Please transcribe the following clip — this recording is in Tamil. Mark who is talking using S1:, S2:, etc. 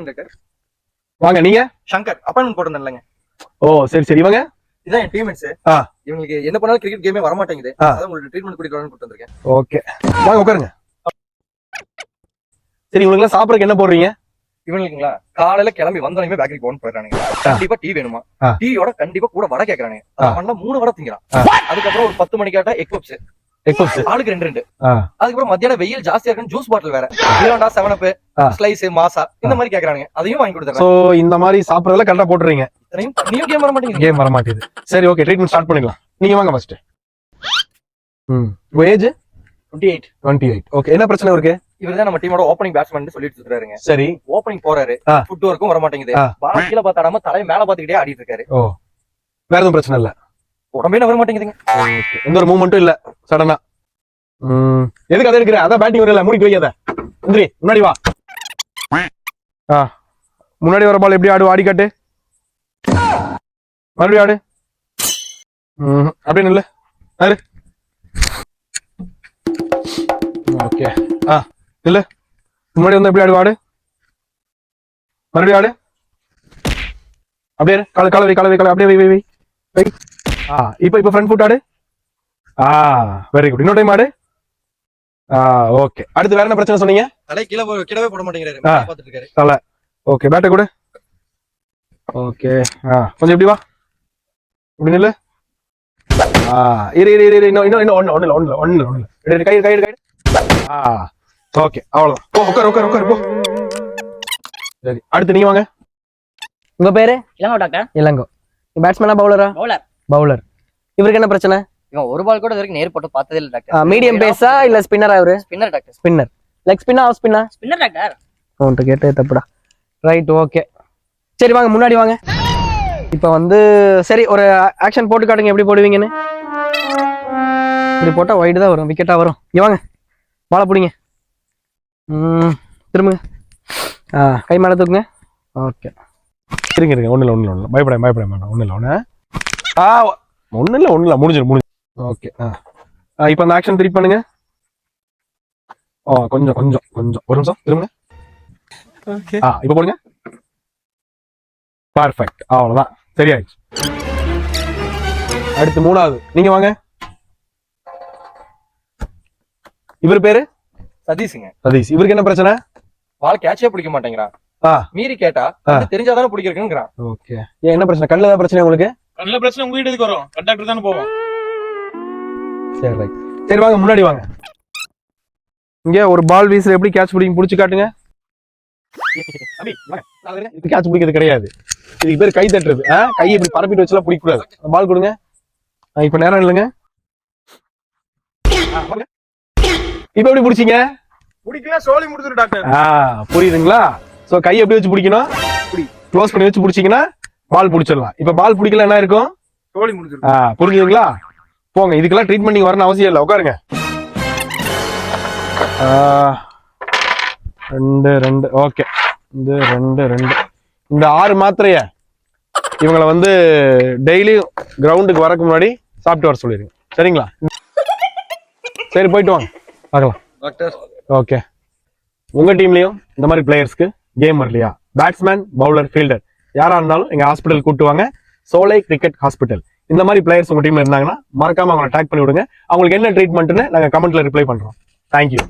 S1: டாக்டர்
S2: வாங்க. நீங்க?
S1: சங்கர். அப்பாயின்மெண்ட் போட்டிருந்தேன்லங்க.
S2: ஓ சரி சரி. இவங்க?
S1: இதான் என் டீம்மேட்ஸ். இவங்களுக்கு என்ன பண்ணாலும் கிரிக்கெட் கேமே வர மாட்டேங்குது. அதான் உங்களுக்கு ட்ரீட்மெண்ட் கொடுக்கலாம்னு கூட்டி வந்திருக்கேன்.
S2: ஓகே வாங்க உட்காருங்க. சரி இவங்களுக்கு சாப்பிடறதுக்கு என்ன போடுறீங்க?
S1: இவங்களுக்குங்களா காலையில கிளம்பி வந்தாலுமே பேக்கரி போன் போயிடறானுங்க. கண்டிப்பா டீ வேணுமா, டீயோட கண்டிப்பா கூட வடை கேட்கறானுங்க. பண்ணா 3 வடை திங்கிறான். அதுக்கப்புறம் ஒரு 10 மணி கேட்டா எக் பப்ஸ் ஆளுக்கு 2 அதுக்கப்புறம் மத்தியானம் வெயில் ஜாஸ்தியா இருக்குன்னு ஜூஸ் பாட்டில் வேற, ஹீரோண்டா 7up ஸ்லைஸ் மாசா இந்த மாதிரி கேக்குறானுங்க. அதையும் வாங்கி கொடுத்துறேன்.
S2: சோ இந்த மாதிரி சாப்பிடறதுல கரெக்டா போட்டுறீங்க.
S1: நீயும் கேம் வர மாட்டேங்குது.
S2: கேம் வர மாட்டேங்குது. சரி ஓகே ட்ரீட்மெண்ட் ஸ்டார்ட் பண்ணிடலாம். நீங்க வாங்க ஃபர்ஸ்ட். ஏஜ் 28. ஓகே என்ன பிரச்சனை இருக்கு?
S1: இவர்தான் நம்ம டீமோட ஓப்பனிங் பேட்ஸ்மேன் சொல்லிட்டு இருக்காருங்க.
S2: சரி
S1: ஓப்பனிங் போறாரு, ஃபுட் ஒர்க்கும் வர மாட்டேங்குது. பால் கீழ பார்த்தாடாம தலைய மேல பாத்துக்கிட்டே ஆடிட்டு இருக்காரு.
S2: ஓ வேற எதுவும் பிரச்சனை இல்ல?
S1: உடம்பே வர மாட்டேங்குதுங்க.
S2: எந்த ஒரு மூவ்மெண்ட்டும் இல்ல சடனா. எதுக்கு அதை எடுக்கிற? அதான் பேட்டிங் வரல, மூடிட்டு வைக்காத. இந்திரி முன்னாடி வா. முன்னாடி வர பால் எப்படி ஆடு? ஆடி காட்டு. மறுபடியும் ஆடு. அப்படின்னு இல்ல ஆடு. ஓகே இல்ல முன்னாடி வந்து எப்படி ஆடு? ஆடு மறுபடியும் ஆடு. அப்படியே காலை அப்படியே வை வை வை. இப்ப ஃப்ரண்ட் ஃபுட் ஆடு. Very good. இன்னொரு டைம் ஆடு. ஓகே அடுத்து வேற என்ன பிரச்சனை சொன்னீங்க?
S1: தலை கீழவே போட மாட்டேங்கிறாரு, பாத்துட்டு இருக்காரு.
S2: தலை ஓகே. பேட்டை கூட ஓகே. கொஞ்சம் எப்படி வா, இப்படி நில்லு. இன்னும் கை. ஓகே அவ்வளவுதான். உட்கார் போ. சரி அடுத்து நீங்க வாங்க.
S3: உங்க பேரு?
S4: இளங்கோ டாக்டர்.
S3: இளங்கோ. பேட்ஸ்மேனா பவுலரா? பவுலர். இவருக்கு என்ன பிரச்சனை?
S4: இவன் ஒரு பால் கூட வரைக்கும் நேர் போட்டு பார்த்ததே இல்ல டாக்டர்.
S3: மீடியம் பேஸா இல்ல ஸ்பின்னரா? அவரு
S4: ஸ்பின்னர் டாக்டர்.
S3: ஸ்பின்னர். லெக் ஸ்பின்னா ஆஃப் ஸ்பின்னா?
S4: Spinner doctor.
S3: உன்கிட்ட கேட்டே தப்புடா. Right okay. சரி வாங்க முன்னாடி வாங்க. இப்போ வந்து சரி ஒரு ஆக்ஷன் போட்டு காட்டுங்க எப்படி போடுவீங்கன்னு. இப்படி போட்டா வைடு தான் வரும், விக்கெட்டா வரும். இங்க வாங்க, பாலை பிடிங்க. திரும்புங்க. கை மேலே தூக்குங்க. ஓகே
S2: இருங்க. ஒண்ணு இல்ல பயப்பட வேண்டாம். ஒண்ணு இல்ல முடிஞ்சிடும். ஓகே இப்போ அந்த ஆக்ஷன் திருப்பி பண்ணுங்க. கொஞ்சம் ஒரு நிமிஷம் திரும்புங்க. இப்போ போடுங்க. பர்ஃபெக்ட் அவ்வளவுதான், சரியாயிடுச்சு. அடுத்து 3வது நீங்க வாங்க. இவர் பேரு?
S1: சதீஷுங்க.
S2: சதீஷ். இவருக்கு என்ன பிரச்சனை?
S1: பால் கேட்சே பிடிக்க மாட்டேங்கிறான். மீறி கேட்டா தெரிஞ்சாதானே பிடிக்கிறதுங்கிறான்.
S2: ஓகே என்ன பிரச்சனை? கண்ணுல ஏதாவது பிரச்சனை உங்களுக்கு?
S5: கண்ணுல பிரச்சனை உங்க வீட்டுக்கு வரும், கண்டாக்டர் தானே போவோம்.
S2: சரி ரைட். சரி வாங்க முன்னாடி வாங்க. இங்க ஒரு பால் வீசுற எப்படி கேட்ச் பிடிச்சு காட்டுங்க. இது கேட்ச் பிடிக்கிறது கிடையாது, இதுக்கு பேர் கை தட்டுறது. கையை இப்படி பரப்பிட்டு வச்சுலாம் பிடிக்க கூடாது. பால் கொடுங்க. இப்ப நேரம் இல்லைங்க. இப்ப எப்படி பிடிச்சீங்க?
S5: பிடிக்கலாம் சோலி முடிச்சிரு டாக்டர்.
S2: புரியுதுங்களா? சோ கை எப்படி வச்சு பிடிக்கணும்? க்ளோஸ் பண்ணி வச்சு பிடிச்சீங்கன்னா பால் பிடிச்சிடலாம். இப்ப பால் பிடிக்கல என்ன இருக்கும்?
S5: சோலி முடிச்சிரு.
S2: புரிஞ்சுதுங்களா? போங்க, இதுக்கெல்லாம் ட்ரீட்மெண்ட் நீங்க வரணும் அவசியம் இல்லை. உட்காருங்க. 2 ஓகே. இது 2 இந்த 6 மாத்திரைய இவங்களை வந்து டெய்லி கிரவுண்டுக்கு வரக்கு முன்னாடி சாப்பிட்டு வர சொல்லிடுங்க. சரிங்களா? சரி போயிட்டு வாங்க பார்க்கலாம்
S1: டாக்டர்.
S2: ஓகே உங்க டீம்லயும் இந்த மாதிரி பிளேயர்ஸ்க்கு கேம் வரலையா? பேட்ஸ்மேன், பவுலர், ஃபீல்டர் யாரா இருந்தாலும் எங்க ஹாஸ்பிட்டல் கூட்டு வாங்க. சோலை கிரிக்கெட் ஹாஸ்பிட்டல். இந்த மாதிரி பிளேயர்ஸ் உங்க டீம்ல இருந்தாங்கன்னா மறக்காம அவங்களை டேக் பண்ணி விடுங்க. அவங்களுக்கு என்ன ட்ரீட்மெண்ட்னு நாங்க கமெண்ட்ல ரிப்ளை பண்றோம். தேங்க்யூ.